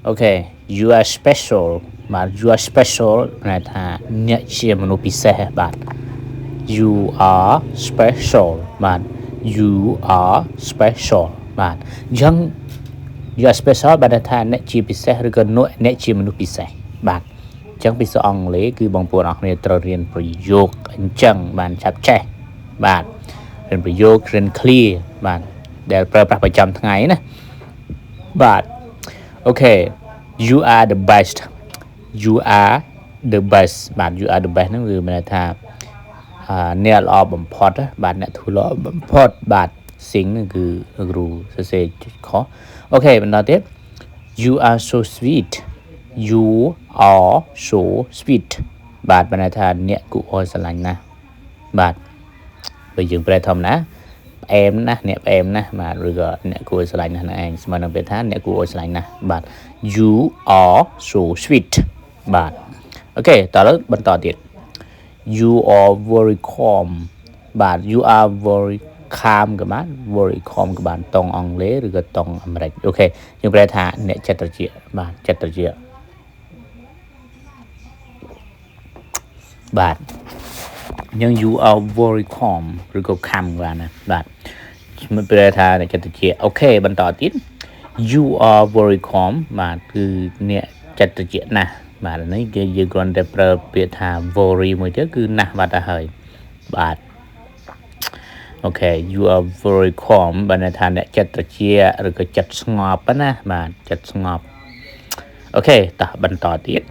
okay you are special បាទ you are special ន័យថាអ្នកជាមនុស្សពិសេសបាទ you are special បាទ you are special បាទអញ្ចឹង you are special បាទន័យថាអ្នកជាពិសេសឬក៏អ្នកជាមនុស្សពិសេសបាទអញ្ចឹងភាសាអង់គ្លេសគឺបងប្អូនអរគ្នាត្រូវរៀនប្រយោគអញ្ចឹងបានឆាប់ចេះបាទរៀនប្រយោគរៀន clear បាទដែលប្រើប្រាស់ប្រចាំថ្ងៃណាបាទ okay you are the best you are the best បាទ you are the best ហ្នឹងគឺមានន័យថាអ្នកល្អបំផុតបាទអ្នកធ្វើល្អបំផុតបាទសិងហ្នឹងគឺគ្រូសរសេរខុសអូខេបន្តទៀត you are so sweet you are so sweet បាទមានន័យថាអ្នកគួរឲ្យស្រឡាញ់ណាស់បាទបើយើងប្រែធម្មតាផ្អែមណាស់អ្នកផ្អែមណាស់បាទឬក៏អ្នកគួរឲ្យស្រឡាញ់ណាស់ឯងស្មើនឹងពាក្យថាអ្នកគួរឲ្យស្រឡាញ់ណាស់បាទ you are so sweet បាទអូខេតោះលើបន្តទៀត you are very calm បាទ you are very calm ក៏បាន very calm ក៏បានតង់អង់គ្លេសឬក៏តង់អាមេរិកអូខេយើងប្រែថាអ្នកចិត្តត្រជាក់បាទចិត្តត្រជាក់បាទយើង you are very calm ឬក៏ calm ក៏បានណាបាទខ្ញុំប្រែថាអ្នកចិត្តត្រជាក់អូខេបន្តទៀត you are very calm បាទគឺអ្នកចិត្តត្រជាក់ណាស់បាទនេះគឺយើងគ្រាន់តែប្រើពាក្យថា very មួយទៀតគឺណាស់បាត់ទៅហើយបាទអូខេ you are very calm បានន័យថាអ្នកចិត្តត្រជាក់ឬក៏ចិត្តស្ងប់ណាបាទចិត្តស្ងប់អូខេតោះបន្តទៀត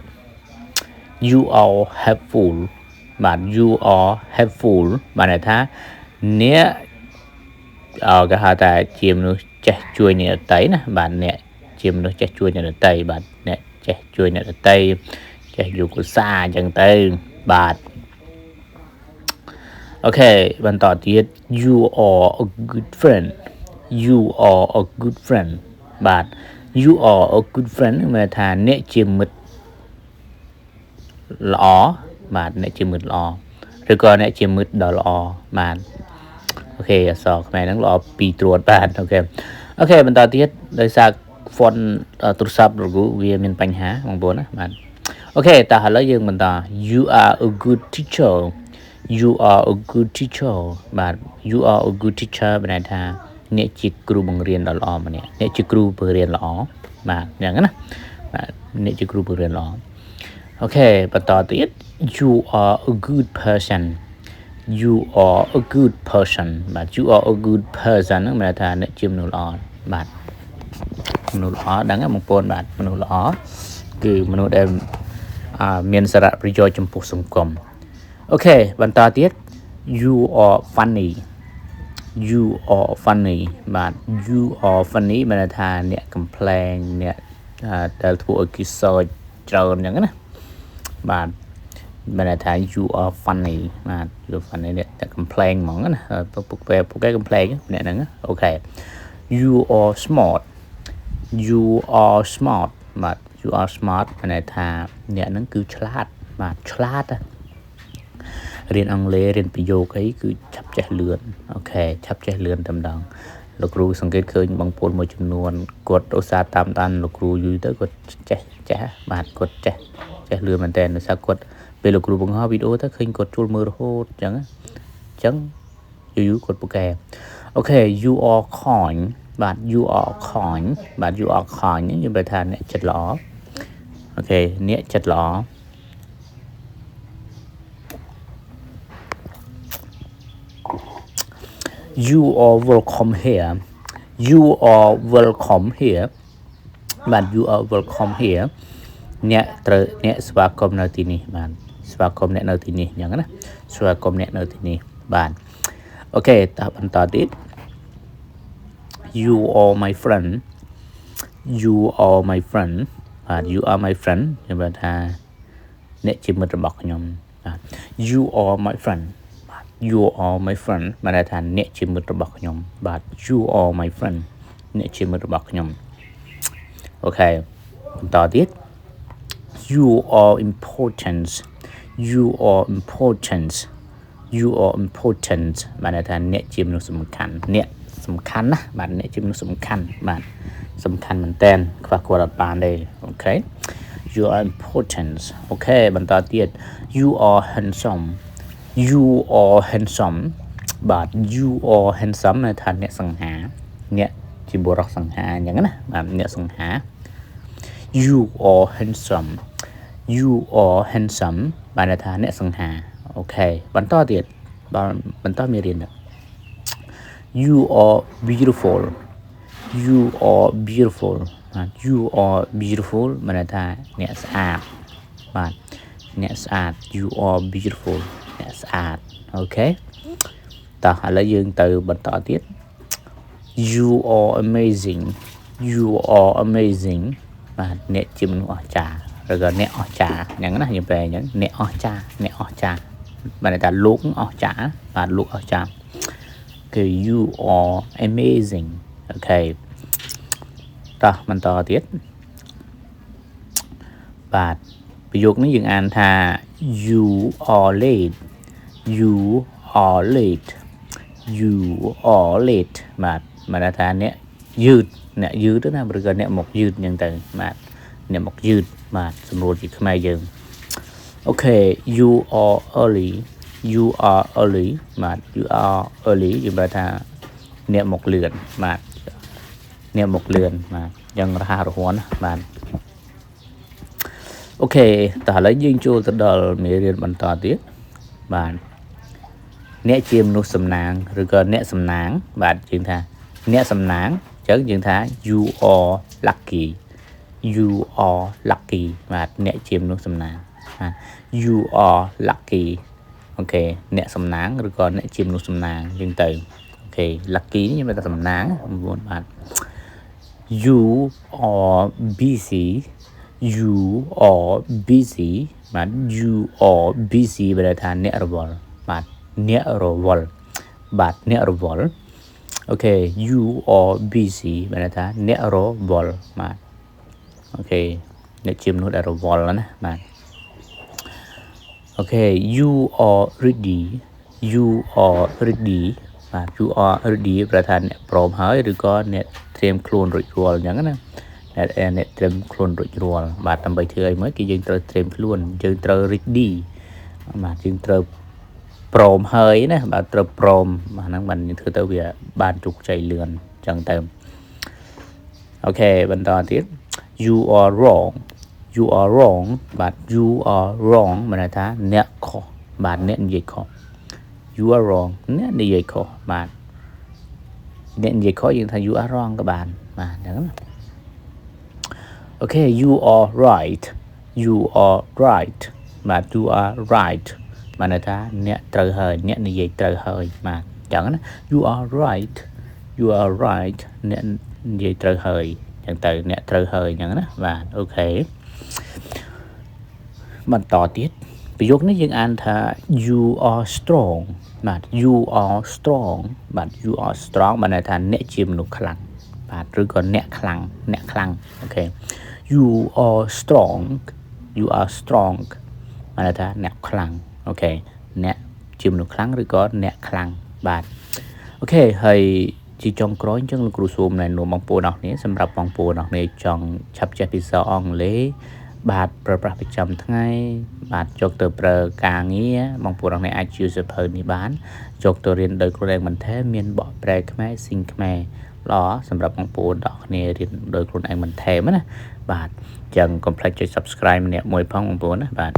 you are helpful បាទ you are helpful បានន័យថាអ្នកគេហៅថាជាមនុស្សចេះជួយអ្នកដទៃណាបាទអ្នកជាមនុស្សចេះជួយអ្នកដទៃបាទអ្នកចេះជួយអ្នកដទៃចេះយកឧស្សាហ៍អញ្ចឹងទៅបាទអូខេបន្តទៀត you are a good friend you are a good friend បាទ you are a good friend មានន័យថាអ្នកជាមិត្តល្អបាទអ្នកជាមិត្តល្អឬក៏អ្នកជាមិត្តដ៏ល្អបាទអូខេអក្សរខ្មែរហ្នឹងល្អពីរត្រួតបាទអូខេបន្តទៀតដោយសារ font ទូរស័ព្ទរបស់វាមានបញ្ហាបងប្អូនណាបាទអូខេតោះឥឡូវយើងបន្ត you are a good teacher you are a good teacher បាទ you are a good teacher បានន័យថាអ្នកជាគ្រូបង្រៀនដ៏ល្អម្នាក់អ្នកជាគ្រូបង្រៀនល្អបាទអញ្ចឹងណាបាទអ្នកជាគ្រូបង្រៀនល្អអូខេបន្តទៀត you are a good person you are a good person បាទ you are a good person ហ្នឹងមានន័យថាអ្នកជាមនុស្សល្អបាទមនុស្សល្អដឹងទេបងប្អូនបាទមនុស្សល្អគឺមនុស្សដែលមានសារៈប្រយោជន៍ចំពោះសង្គមអូខេបន្តទៀត you are funny you are funny បាទ you are funny មានន័យថាអ្នកកំប្លែងអ្នកដែលធ្វើឲ្យគេសើចច្រើនអញ្ចឹងណាបាទមានន័យថា you are funny បាទ you are funny អ្នកកំប្លែងហ្មងណាពួកគេកំប្លែងអ្នកហ្នឹងអូខេ you are smart you are smart បាទ you are smart មានន័យថាអ្នកហ្នឹងគឺឆ្លាតបាទឆ្លាតរៀនអង់គ្លេសរៀនប្រយោគអីគឺឆាប់ចេះលឿនអូខេឆាប់ចេះលឿនតែម្ដងលោកគ្រូសង្កេតឃើញបងប្អូនមួយចំនួនគាត់ឧស្សាហ៍តាមដានលោកគ្រូយូរទៅគាត់ចេះបាទគាត់ចេះលឿនមែនតើដោយសារគាត់ពេលលោកគ្រូបង្ហោះវីដេអូទៅឃើញគាត់ជួលមើលរហូតអញ្ចឹងយូរគាត់ពូកែអូខេ you are kind បាទ you are kind បាទ you are kind យើងបែរថាអ្នកចិត្តល្អអូខេអ្នកចិត្តល្អyou are welcome here you are welcome here បាទ you are welcome here អ្នកស្វាគមន៍នៅទីនេះបាទស្វាគមន៍អ្នកនៅទីនេះអញ្ចឹងណាស្វាគមន៍អ្នកនៅទីនេះបាទអូខេតើបន្តទៀត you are my friend you are my friend បាទ you are my friend ខ្ញុំបានថាអ្នកជាមិត្តរបស់ខ្ញុំបាទ you are my friend you are my friend បានថាអ្នកជាមិត្តរបស់ខ្ញុំបាទ you are my friend អ្នកជាមិត្តរបស់ខ្ញុំអូខេបន្តទៀត you are important you are important you are important បានថាអ្នកជាមនុស្សសំខាន់អ្នកសំខាន់ណាបាទអ្នកជាមនុស្សសំខាន់បាទ สำคัญเหมือนกันខ្វះគាត់អត់បានទេអូខេ you are important អូខេបន្តទៀត you are handsome you are handsome បាទ you are handsome ន័យថាអ្នកសង្ហាអ្នកជាបុរសសង្ហាអញ្ចឹងណាបាទអ្នកសង្ហា you are handsome you are handsome បានន័យថាអ្នកសង្ហាអូខេបន្តទៀតបន្តមេរៀន you are beautiful you are beautiful បាទ you are beautiful បានន័យថាអ្នកស្អាតបាទអ្នកស្អាត you are beautiful អ្នកស្អាតអូខេតោះឥឡូវយើងទៅបន្តទៀត you are amazing you are amazing បាទអ្នកជាមនុស្សអស្ចារ្យឬក៏អ្នកអស្ចារ្យអញ្ចឹងណាយើងប្រែអញ្ចឹងអ្នកអស្ចារ្យអ្នកអស្ចារ្យបានន័យថាលោកអស្ចារ្យបាទលោកអស្ចារ្យគឺ you are amazing អូខេតោះបន្តទៀតបាទប្រយោគនេះយើងអានថា you are late you are late you are late បាទមានន័យថាអ្នកយឺតទៅណាឬក៏អ្នកមកយឺតអញ្ចឹងទៅបាទអ្នកមកយឺតបាទសម្រួលជាខ្មែរយើងអូខេ you are early you are early បាទ you are early យើងបែរថាអ្នកមកលឿនបាទអ្នកមកលឿនបាទយ៉ាងរហ័សរហួនណាបាទអូខេតោះឥឡូវយើងចូលទៅដល់មេរៀនបន្តទៀតបាទអ្នកជាមនុស្សសំណាងឬក៏អ្នកសំណាងបាទយើងថាអ្នកសំណាងអញ្ចឹងយើងថា you are lucky you are lucky បាទអ្នកជាមនុស្សសំណាងបាទ you are lucky អូខេអ្នកសំណាងឬក៏អ្នកជាមនុស្សសំណាងយើងទៅអូខេ lucky នេះខ្ញុំថាសំណាង9បាទ you are busy you are busy បាទ you are busy បែរថាអ្នករវល់បាទអ្នករវល់បាទអ្នករវល់អូខេ you are busy បែរថាអ្នករវល់បាទអូខេអ្នកជាមនុស្សដែលរវល់ណាបាទអូខេ you are ready you are ready បាទ you are ready ប្រថាអ្នកព្រមហើយឬក៏អ្នកត្រៀមខ្លួនរួចរាល់អញ្ចឹងណាអ្នកត្រៀមខ្លួនរួចរាល់បាទដើម្បីធ្វើអីមួយគឺយើងត្រូវត្រៀមខ្លួនយើងត្រូវ ready បាទយើងត្រូវព្រមហើយណាបាទត្រូវព្រមបាទហ្នឹងបានយើងធ្វើទៅវាបានជោគជ័យលឿនអញ្ចឹងទៅអូខេបន្តទៀត you are wrong you are wrong បាទ you are wrong មានន័យថាអ្នកខុសបាទអ្នកនិយាយខុស you are wrong អ្នកនិយាយខុសបាទអ្នកនិយាយខុសយើងថា you are wrong ក៏បានបាទអញ្ចឹងណាអូខេ you are right you are right បាទ you are right បានន័យថាអ្នកត្រូវហើយអ្នកនិយាយត្រូវហើយបាទអញ្ចឹងណា you are right you are right អ្នកនិយាយត្រូវហើយអញ្ចឹងទៅអ្នកត្រូវហើយអញ្ចឹងណាបាទអូខេបន្តទៀតប្រយោគនេះយើងអានថា you are strong បាទ you are strong បាទ you are strong បានន័យថាអ្នកជាមនុស្សខ្លាំងបាទឬក៏អ្នកខ្លាំងអូខេ you are strong you are strong បានន័យថាអ្នកខ្លាំងអូខេអ្នកជាមនុស្សខ្លាំងឬក៏អ្នកខ្លាំងបាទអូខេហើយជាចុងក្រោយអញ្ចឹងលោកគ្រូសូមណែនាំបងប្អូនអរគ្នាសម្រាប់បងប្អូនអរគ្នាចង់ឆាប់ចេះភាសាអង់គ្លេសបាទប្រើប្រាស់ប្រចាំថ្ងៃបាទយកទៅប្រើការងារបងប្អូនអរគ្នាអាចជឿសភៅនេះបានយកទៅរៀនដោយខ្លួនឯងបន្ថែមមានបកប្រែខ្មែរស៊ីងខ្មែរល្អសម្រាប់បងប្អូនអរគ្នារៀនដោយខ្លួនឯងបន្ថែមណាបាទអញ្ចឹងកុំភ្លេចចុច Subscribe ម្នាក់មួយផងបងប្អូនណាបាទ